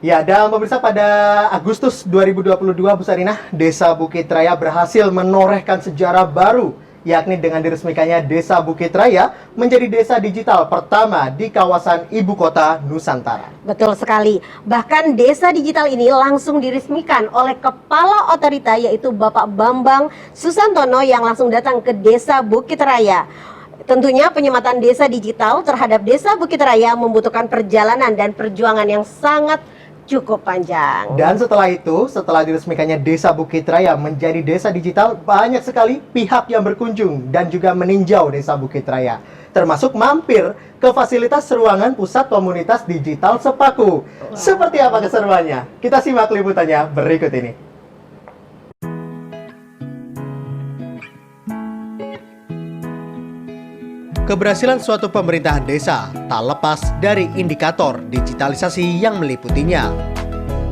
Ya, dan pemirsa, pada Agustus 2022, Bu Sarinah, Desa Bukit Raya berhasil menorehkan sejarah baru, yakni dengan diresmikannya Desa Bukit Raya menjadi desa digital pertama di kawasan ibu kota Nusantara. Betul sekali. Bahkan desa digital ini langsung diresmikan oleh Kepala Otorita, yaitu Bapak Bambang Susantono, yang langsung datang ke Desa Bukit Raya. Tentunya penyematan desa digital terhadap Desa Bukit Raya membutuhkan perjalanan dan perjuangan yang sangat cukup panjang. Dan setelah itu, setelah diresmikannya Desa Bukit Raya menjadi desa digital, banyak sekali pihak yang berkunjung dan juga meninjau Desa Bukit Raya, termasuk mampir ke fasilitas ruangan pusat komunitas digital Sepaku. Seperti apa keseruannya? Kita simak liputannya berikut ini. Keberhasilan suatu pemerintahan desa tak lepas dari indikator digitalisasi yang meliputinya.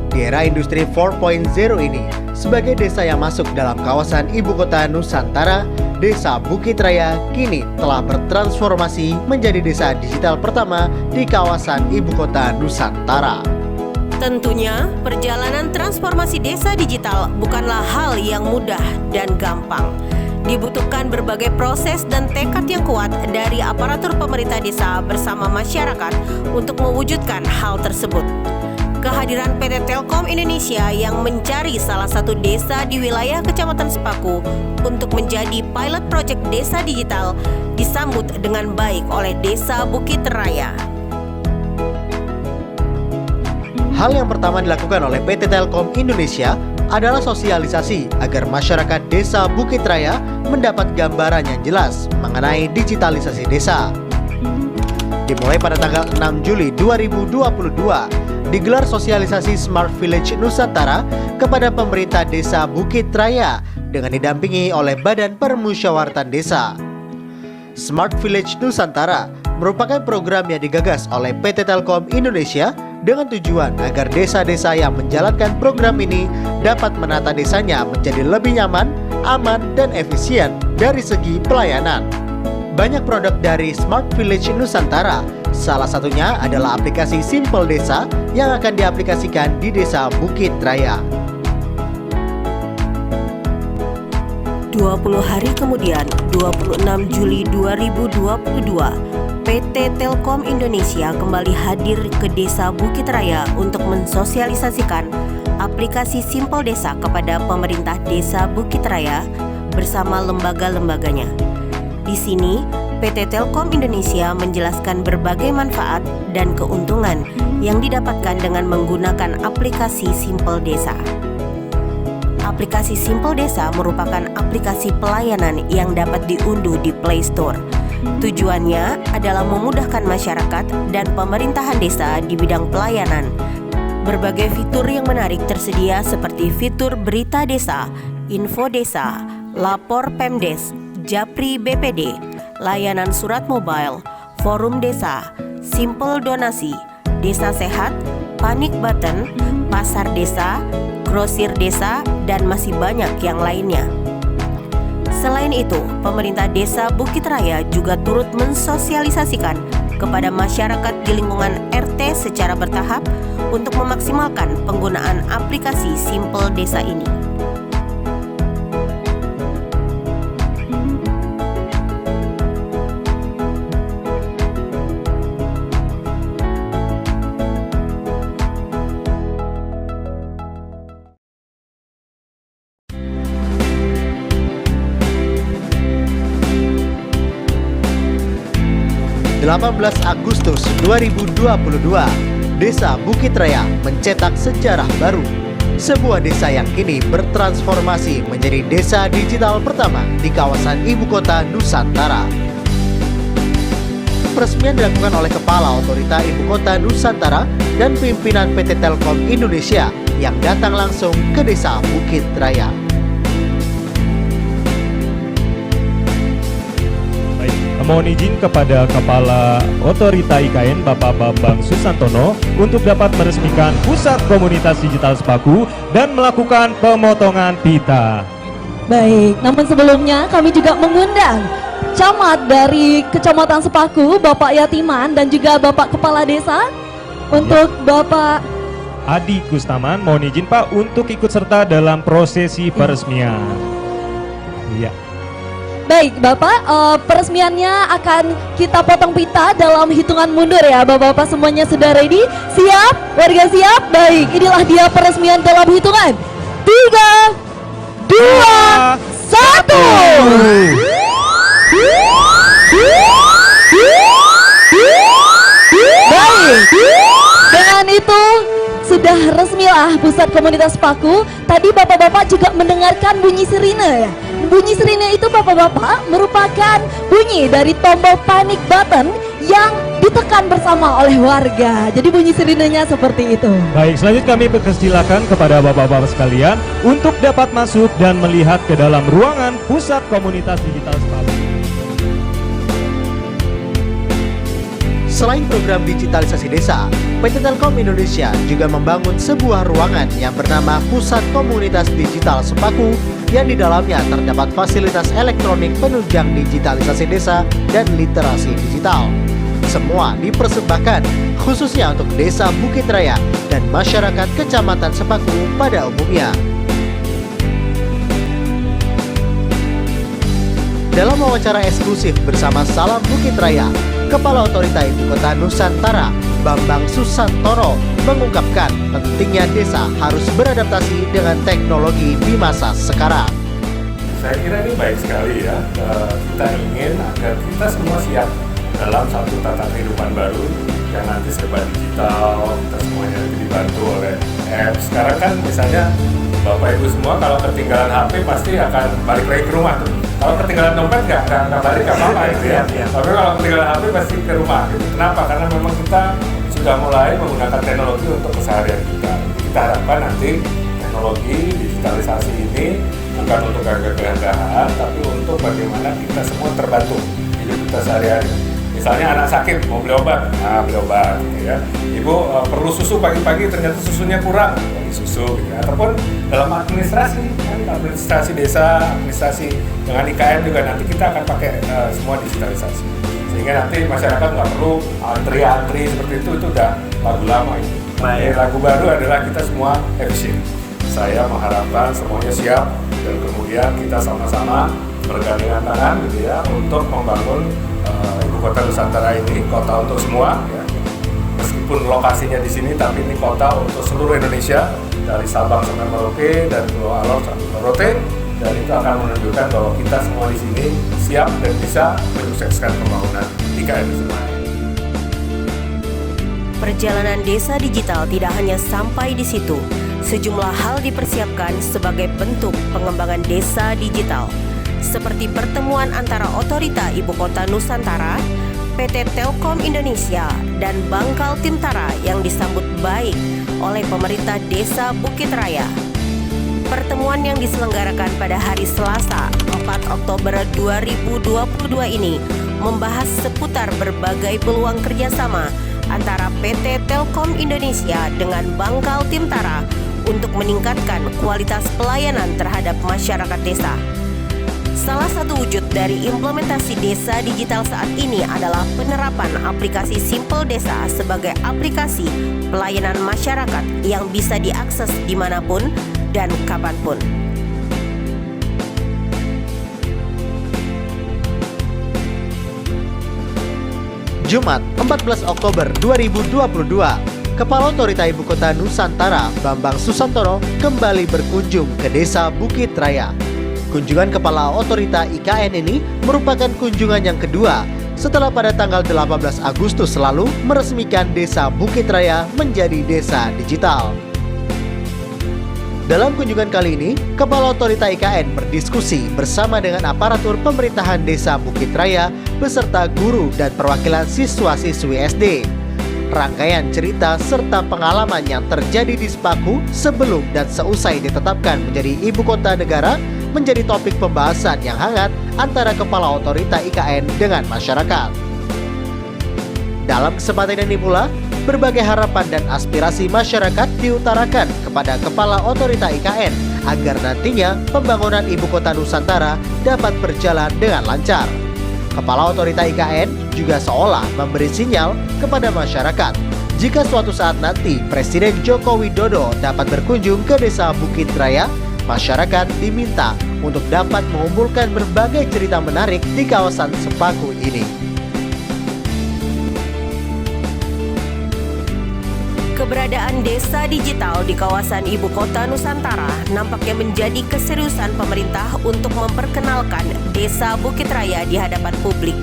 Di era industri 4.0 ini, sebagai desa yang masuk dalam kawasan ibu kota Nusantara, Desa Bukit Raya kini telah bertransformasi menjadi desa digital pertama di kawasan ibu kota Nusantara. Tentunya, perjalanan transformasi desa digital bukanlah hal yang mudah dan gampang. Dibutuhkan berbagai proses dan tekad yang kuat dari aparatur pemerintah desa bersama masyarakat untuk mewujudkan hal tersebut. Kehadiran PT Telkom Indonesia yang mencari salah satu desa di wilayah Kecamatan Sepaku untuk menjadi pilot project desa digital disambut dengan baik oleh Desa Bukit Raya. Hal yang pertama dilakukan oleh PT Telkom Indonesia adalah sosialisasi agar masyarakat Desa Bukit Raya mendapat gambaran yang jelas mengenai digitalisasi desa. Dimulai pada tanggal 6 Juli 2022, digelar sosialisasi Smart Village Nusantara kepada pemerintah Desa Bukit Raya dengan didampingi oleh Badan Permusyawaratan Desa. Smart Village Nusantara merupakan program yang digagas oleh PT Telkom Indonesia dengan tujuan agar desa-desa yang menjalankan program ini dapat menata desanya menjadi lebih nyaman, aman, dan efisien dari segi pelayanan. Banyak produk dari Smart Village Nusantara, salah satunya adalah aplikasi Simple Desa yang akan diaplikasikan di Desa Bukit Raya. 20 hari kemudian, 26 Juli 2022, PT Telkom Indonesia kembali hadir ke Desa Bukit Raya untuk mensosialisasikan aplikasi Simple Desa kepada pemerintah Desa Bukit Raya bersama lembaga-lembaganya. Di sini, PT Telkom Indonesia menjelaskan berbagai manfaat dan keuntungan yang didapatkan dengan menggunakan aplikasi Simple Desa. Aplikasi Simple Desa merupakan aplikasi pelayanan yang dapat diunduh di Play Store. Tujuannya adalah memudahkan masyarakat dan pemerintahan desa di bidang pelayanan. Berbagai fitur yang menarik tersedia seperti fitur berita desa, info desa, lapor Pemdes, Japri BPD, layanan surat mobile, forum desa, simple donasi, desa sehat, panik button, pasar desa, grosir desa, dan masih banyak yang lainnya. Selain itu, pemerintah Desa Bukit Raya juga turut mensosialisasikan kepada masyarakat di lingkungan RT secara bertahap untuk memaksimalkan penggunaan aplikasi Simple Desa ini. Delapan 18 Agustus 2022, Desa Bukit Raya mencetak sejarah baru. Sebuah desa yang kini bertransformasi menjadi desa digital pertama di kawasan ibu kota Nusantara. Peresmian dilakukan oleh Kepala Otorita Ibu Kota Nusantara dan pimpinan PT Telkom Indonesia yang datang langsung ke Desa Bukit Raya. Mohon izin kepada Kepala Otorita IKN Bapak Bambang Susantono untuk dapat meresmikan Pusat Komunitas Digital Sepaku dan melakukan pemotongan pita. Baik, namun sebelumnya kami juga mengundang camat dari Kecamatan Sepaku, Bapak Yatiman, dan juga Bapak Kepala Desa untuk Bapak Adi Kustaman. Mohon izin Pak untuk ikut serta dalam prosesi peresmian. Iya. Baik Bapak, peresmiannya akan kita potong pita dalam hitungan mundur ya. Bapak-bapak semuanya sudah ready? Siap? Warga siap? Baik, inilah dia peresmian dalam hitungan 3, 2, 1. Baik, dengan itu sudah resmilah Pusat Komunitas Paku. Tadi bapak-bapak juga mendengarkan bunyi sirine ya. Bunyi sirine itu bapak-bapak merupakan bunyi dari tombol panic button yang ditekan bersama oleh warga. Jadi bunyi sirinenya seperti itu. Baik, selanjutnya kami persilakan kepada bapak-bapak sekalian untuk dapat masuk dan melihat ke dalam ruangan Pusat Komunitas Digital Sepaku. Selain program digitalisasi desa, PT Telkom Indonesia juga membangun sebuah ruangan yang bernama Pusat Komunitas Digital Sepaku yang di dalamnya terdapat fasilitas elektronik penunjang digitalisasi desa dan literasi digital. Semua dipersembahkan khususnya untuk Desa Bukit Raya dan masyarakat Kecamatan Sepaku pada umumnya. Dalam wawancara eksklusif bersama Salam Bukit Raya, Kepala Otorita Ibu Kota Nusantara, Bambang Susantono, mengungkapkan pentingnya desa harus beradaptasi dengan teknologi di masa sekarang. Saya kira ini baik sekali ya, kita ingin agar kita semua siap dalam satu tata kehidupan baru yang nanti serba digital, kita semuanya dibantu oleh apps. Sekarang kan misalnya Bapak Ibu semua kalau ketinggalan HP pasti akan balik lagi ke rumah tuh. Kalau ketinggalan dompet nggak balik nggak apa-apa gitu ya. Tapi kalau ketinggalan HP pasti ke rumah. Gitu. Kenapa? Karena memang kita sudah mulai menggunakan teknologi untuk keseharian kita. Kita harapkan nanti teknologi digitalisasi ini bukan untuk gagah-gagahan, tapi untuk bagaimana kita semua terbantu hidup kita sehari-hari. Misalnya anak sakit mau beli obat, beli obat gitu ya. Ibu perlu susu pagi-pagi ternyata susunya kurang, beli susu gitu ya. Ataupun dalam administrasi, kan, administrasi desa, administrasi dengan IKN juga nanti kita akan pakai semua digitalisasi. Sehingga nanti masyarakat nggak perlu antri-antri seperti itu udah lagu lama itu. Lagu baru adalah kita semua efisien. Saya mengharapkan semuanya siap dan kemudian kita sama-sama bergandengan tangan gitu ya untuk membangun Ibu Kota Nusantara ini, kota untuk semua ya. Meskipun lokasinya di sini tapi ini kota untuk seluruh Indonesia dari Sabang sampai Merauke dan Pulau Alor sampai Rote, dan itu akan menunjukkan bahwa kita semua di sini siap dan bisa menyukseskan pembangunan IKN semua. Perjalanan desa digital tidak hanya sampai di situ. Sejumlah hal dipersiapkan sebagai bentuk pengembangan desa digital, seperti pertemuan antara Otorita Ibu Kota Nusantara, PT Telkom Indonesia, dan Bangkal Timtara yang disambut baik oleh pemerintah Desa Bukit Raya. Pertemuan yang diselenggarakan pada hari Selasa, 4 Oktober 2022 ini membahas seputar berbagai peluang kerjasama antara PT Telkom Indonesia dengan Bangkal Timtara untuk meningkatkan kualitas pelayanan terhadap masyarakat desa. Salah satu wujud dari implementasi desa digital saat ini adalah penerapan aplikasi Simple Desa sebagai aplikasi pelayanan masyarakat yang bisa diakses dimanapun dan kapanpun. Jumat, 14 Oktober 2022, Kepala Otorita Ibu Kota Nusantara, Bambang Susantono, kembali berkunjung ke Desa Bukit Raya. Kunjungan Kepala Otorita IKN ini merupakan kunjungan yang kedua setelah pada tanggal 18 Agustus lalu meresmikan Desa Bukit Raya menjadi desa digital. Dalam kunjungan kali ini, Kepala Otorita IKN berdiskusi bersama dengan aparatur pemerintahan Desa Bukit Raya beserta guru dan perwakilan siswa-siswi SD. Rangkaian cerita serta pengalaman yang terjadi di Sepaku sebelum dan seusai ditetapkan menjadi ibu kota negara menjadi topik pembahasan yang hangat antara Kepala Otorita IKN dengan masyarakat. Dalam kesempatan ini pula, berbagai harapan dan aspirasi masyarakat diutarakan kepada Kepala Otorita IKN agar nantinya pembangunan Ibu Kota Nusantara dapat berjalan dengan lancar. Kepala Otorita IKN juga seolah memberi sinyal kepada masyarakat jika suatu saat nanti Presiden Joko Widodo dapat berkunjung ke Desa Bukit Raya, masyarakat diminta untuk dapat mengumpulkan berbagai cerita menarik di kawasan Sepaku ini. Keberadaan desa digital di kawasan ibu kota Nusantara nampaknya menjadi keseriusan pemerintah untuk memperkenalkan Desa Bukit Raya di hadapan publik.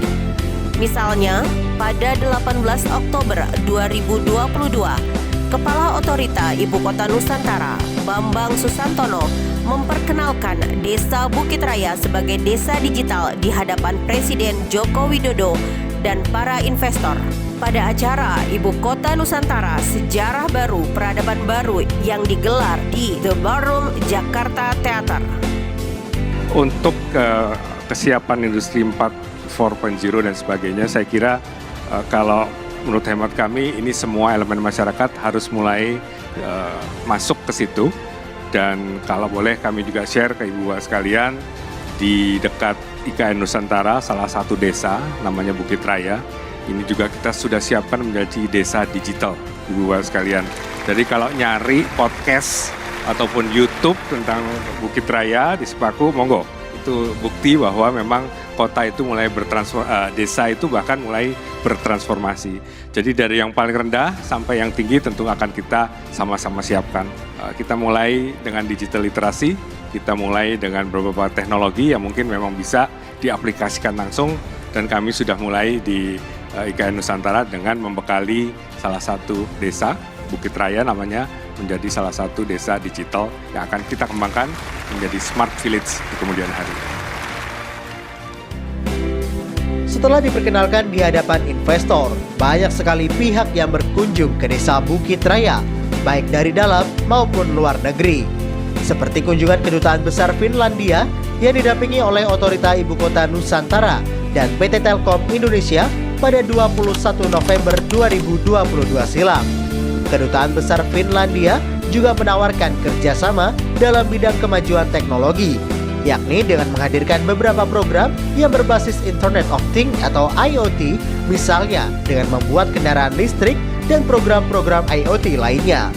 Misalnya, pada 18 Oktober 2022, Kepala Otorita Ibu Kota Nusantara, Bambang Susantono, memperkenalkan Desa Bukit Raya sebagai desa digital di hadapan Presiden Joko Widodo dan para investor. Pada acara Ibu Kota Nusantara Sejarah Baru Peradaban Baru yang digelar di The Ballroom Jakarta Theater. Untuk kesiapan industri 4.0 dan sebagainya, saya kira kalau menurut hemat kami ini semua elemen masyarakat harus mulai masuk ke situ. Dan kalau boleh kami juga share ke Ibu Bapak sekalian, di dekat IKN Nusantara salah satu desa namanya Bukit Raya, ini juga kita sudah siapkan menjadi desa digital, Ibu Bapak sekalian. Jadi kalau nyari podcast ataupun YouTube tentang Bukit Raya di Sepaku, monggo. Itu bukti bahwa memang kota itu mulai desa itu bahkan mulai bertransformasi. Jadi dari yang paling rendah sampai yang tinggi tentu akan kita sama-sama siapkan. Kita mulai dengan digital literasi, kita mulai dengan beberapa teknologi yang mungkin memang bisa diaplikasikan langsung, dan kami sudah mulai di IKN Nusantara dengan membekali salah satu desa, Bukit Raya namanya, menjadi salah satu desa digital yang akan kita kembangkan menjadi smart village di kemudian hari. Setelah diperkenalkan di hadapan investor, banyak sekali pihak yang berkunjung ke Desa Bukit Raya, baik dari dalam maupun luar negeri. Seperti kunjungan Kedutaan Besar Finlandia yang didampingi oleh Otorita Ibu Kota Nusantara dan PT Telkom Indonesia pada 21 November 2022 silam. Kedutaan Besar Finlandia juga menawarkan kerjasama dalam bidang kemajuan teknologi, yakni dengan menghadirkan beberapa program yang berbasis Internet of Things atau IoT, misalnya dengan membuat kendaraan listrik dan program-program IoT lainnya.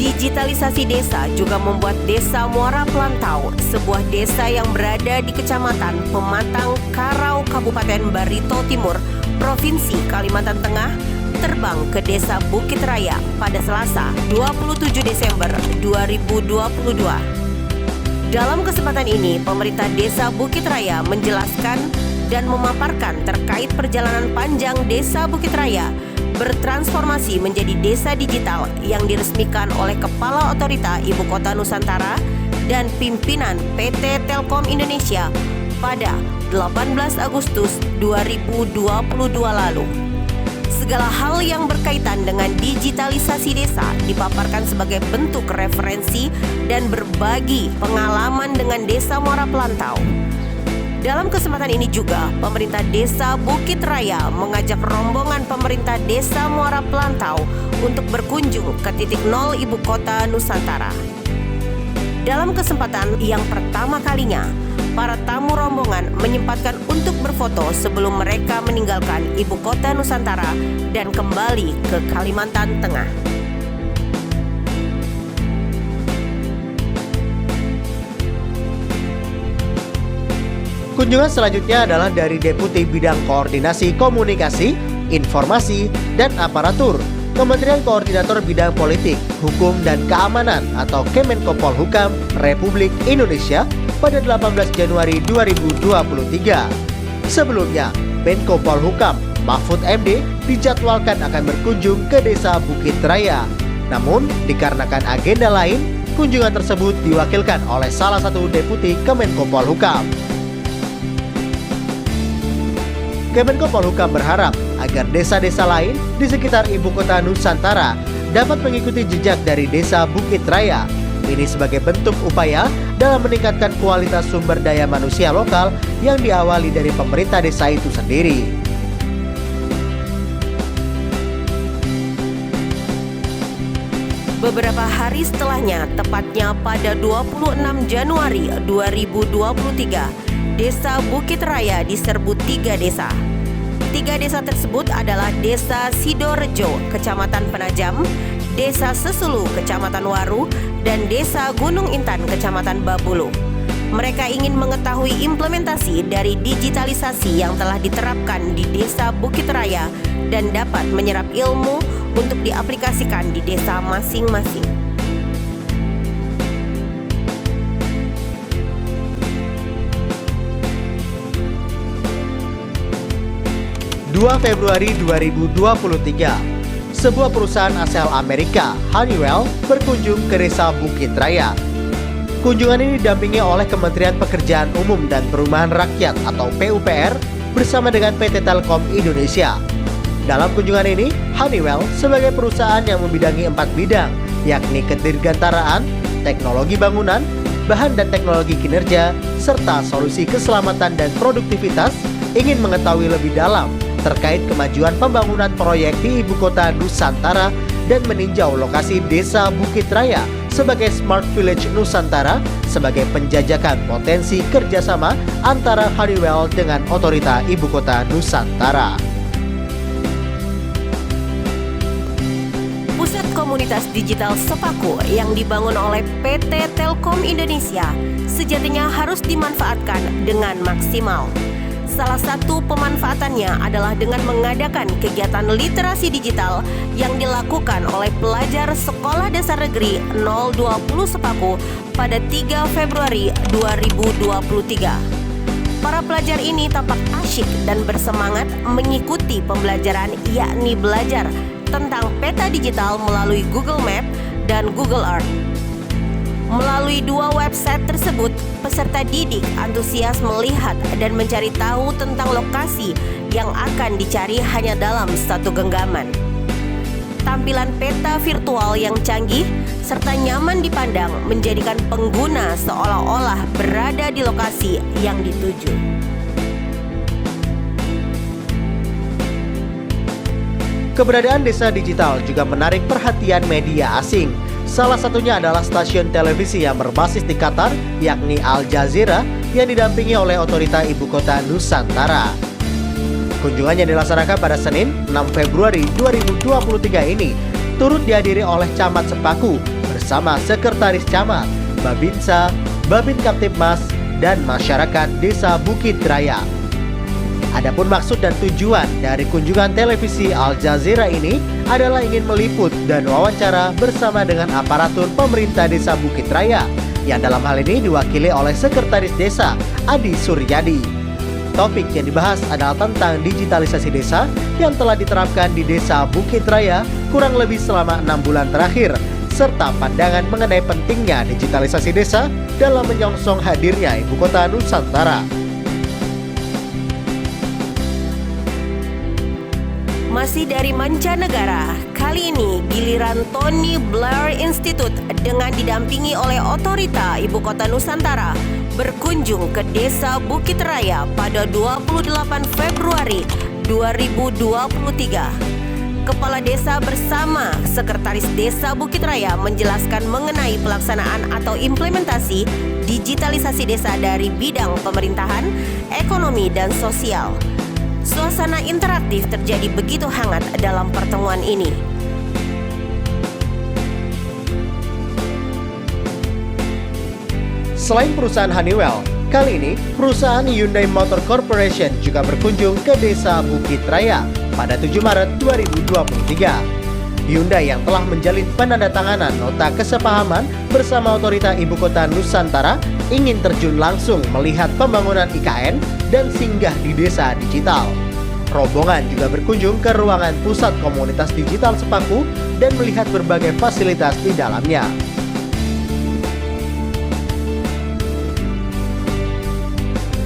Digitalisasi desa juga membuat Desa Muara Pelantau, sebuah desa yang berada di Kecamatan Pematang, Karau, Kabupaten Barito Timur, Provinsi Kalimantan Tengah, terbang ke Desa Bukit Raya pada Selasa 27 Desember 2022. Dalam kesempatan ini, pemerintah Desa Bukit Raya menjelaskan dan memaparkan terkait perjalanan panjang Desa Bukit Raya bertransformasi menjadi desa digital yang diresmikan oleh Kepala Otorita Ibu Kota Nusantara dan pimpinan PT Telkom Indonesia pada 18 Agustus 2022 lalu. Segala hal yang berkaitan dengan digitalisasi desa dipaparkan sebagai bentuk referensi dan berbagi pengalaman dengan Desa Muara Pelantau. Dalam kesempatan ini juga, pemerintah Desa Bukit Raya mengajak rombongan pemerintah Desa Muara Pelantau untuk berkunjung ke titik nol Ibu Kota Nusantara. Dalam kesempatan yang pertama kalinya, para tamu rombongan menyempatkan untuk berfoto sebelum mereka meninggalkan Ibu Kota Nusantara dan kembali ke Kalimantan Tengah. Kunjungan selanjutnya adalah dari Deputi Bidang Koordinasi Komunikasi, Informasi, dan Aparatur, Kementerian Koordinator Bidang Politik, Hukum, dan Keamanan atau Kemenko Polhukam Republik Indonesia pada 18 Januari 2023. Sebelumnya, Menko Polhukam Mahfud MD dijadwalkan akan berkunjung ke Desa Bukit Raya. Namun, dikarenakan agenda lain, kunjungan tersebut diwakilkan oleh salah satu Deputi Kemenko Polhukam. Kemenko Polhukam berharap agar desa-desa lain di sekitar Ibu Kota Nusantara dapat mengikuti jejak dari Desa Bukit Raya. Ini sebagai bentuk upaya dalam meningkatkan kualitas sumber daya manusia lokal yang diawali dari pemerintah desa itu sendiri. Beberapa hari setelahnya, tepatnya pada 26 Januari 2023, Desa Bukit Raya diserbu 3 desa. 3 desa tersebut adalah Desa Sidorejo, Kecamatan Penajam, Desa Sesulu, Kecamatan Waru, dan Desa Gunung Intan, Kecamatan Babulu. Mereka ingin mengetahui implementasi dari digitalisasi yang telah diterapkan di Desa Bukit Raya dan dapat menyerap ilmu untuk diaplikasikan di desa masing-masing. Februari 2023, sebuah perusahaan asal Amerika, Honeywell, berkunjung ke Desa Bukit Raya. Kunjungan ini didampingi oleh Kementerian Pekerjaan Umum dan Perumahan Rakyat atau PUPR bersama dengan PT Telkom Indonesia. Dalam kunjungan ini, Honeywell sebagai perusahaan yang membidangi 4 bidang, yakni kedirgantaraan, teknologi bangunan, bahan dan teknologi kinerja, serta solusi keselamatan dan produktivitas, ingin mengetahui lebih dalam terkait kemajuan pembangunan proyek di Ibu Kota Nusantara dan meninjau lokasi Desa Bukit Raya sebagai Smart Village Nusantara sebagai penjajakan potensi kerjasama antara Honeywell dengan Otorita Ibu Kota Nusantara. Pusat Komunitas Digital Sepaku yang dibangun oleh PT Telkom Indonesia sejatinya harus dimanfaatkan dengan maksimal. Salah satu pemanfaatannya adalah dengan mengadakan kegiatan literasi digital yang dilakukan oleh pelajar Sekolah Dasar Negeri 020 Sepaku pada 3 Februari 2023. Para pelajar ini tampak asyik dan bersemangat mengikuti pembelajaran, yakni belajar tentang peta digital melalui Google Map dan Google Earth. Melalui 2 website tersebut, peserta didik antusias melihat dan mencari tahu tentang lokasi yang akan dicari hanya dalam satu genggaman. Tampilan peta virtual yang canggih serta nyaman dipandang menjadikan pengguna seolah-olah berada di lokasi yang dituju. Keberadaan desa digital juga menarik perhatian media asing. Salah satunya adalah stasiun televisi yang berbasis di Qatar, yakni Al Jazeera, yang didampingi oleh Otorita Ibu Kota Nusantara. Kunjungannya dilaksanakan pada Senin, 6 Februari 2023 ini, turut dihadiri oleh Camat Sepaku bersama Sekretaris Camat, Babinsa, Babin Kaptipmas, dan masyarakat Desa Bukit Raya. Adapun maksud dan tujuan dari kunjungan televisi Al Jazeera ini adalah ingin meliput dan wawancara bersama dengan aparatur pemerintah Desa Bukit Raya yang dalam hal ini diwakili oleh Sekretaris Desa Adi Suryadi. Topik yang dibahas adalah tentang digitalisasi desa yang telah diterapkan di Desa Bukit Raya kurang lebih selama 6 bulan terakhir, serta pandangan mengenai pentingnya digitalisasi desa dalam menyongsong hadirnya Ibu Kota Nusantara. Masih dari mancanegara, kali ini giliran Tony Blair Institute dengan didampingi oleh Otorita Ibu Kota Nusantara berkunjung ke Desa Bukit Raya pada 28 Februari 2023. Kepala Desa bersama Sekretaris Desa Bukit Raya menjelaskan mengenai pelaksanaan atau implementasi digitalisasi desa dari bidang pemerintahan, ekonomi, dan sosial. Suasana interaktif terjadi begitu hangat dalam pertemuan ini. Selain perusahaan Honeywell, kali ini perusahaan Hyundai Motor Corporation juga berkunjung ke Desa Bukit Raya pada 7 Maret 2023. Hyundai yang telah menjalin penandatanganan nota kesepahaman bersama Otorita Ibu Kota Nusantara ingin terjun langsung melihat pembangunan IKN dan singgah di desa digital. Rombongan juga berkunjung ke ruangan Pusat Komunitas Digital Sepaku dan melihat berbagai fasilitas di dalamnya.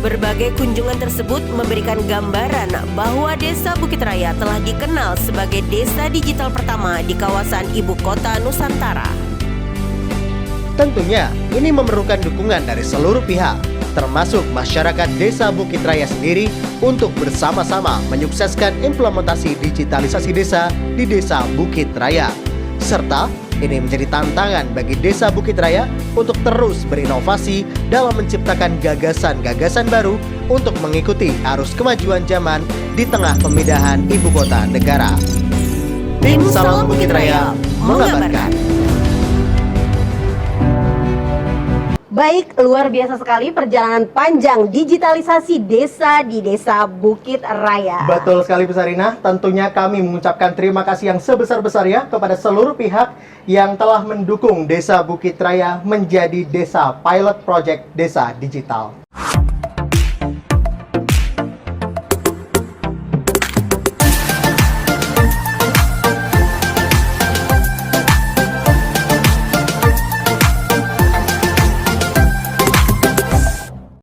Berbagai kunjungan tersebut memberikan gambaran bahwa Desa Bukit Raya telah dikenal sebagai desa digital pertama di kawasan Ibu Kota Nusantara. Tentunya, ini memerlukan dukungan dari seluruh pihak, termasuk masyarakat Desa Bukit Raya sendiri untuk bersama-sama menyukseskan implementasi digitalisasi desa di Desa Bukit Raya. serta ini menjadi tantangan bagi Desa Bukit Raya untuk terus berinovasi dalam menciptakan gagasan-gagasan baru untuk mengikuti arus kemajuan zaman di tengah pemindahan ibu kota negara. Tim Salam Bukit Raya mengabarkan. Baik, luar biasa sekali perjalanan panjang digitalisasi desa di Desa Bukit Raya. Betul sekali Bu Sarina, tentunya kami mengucapkan terima kasih yang sebesar-besarnya kepada seluruh pihak yang telah mendukung Desa Bukit Raya menjadi desa pilot project desa digital.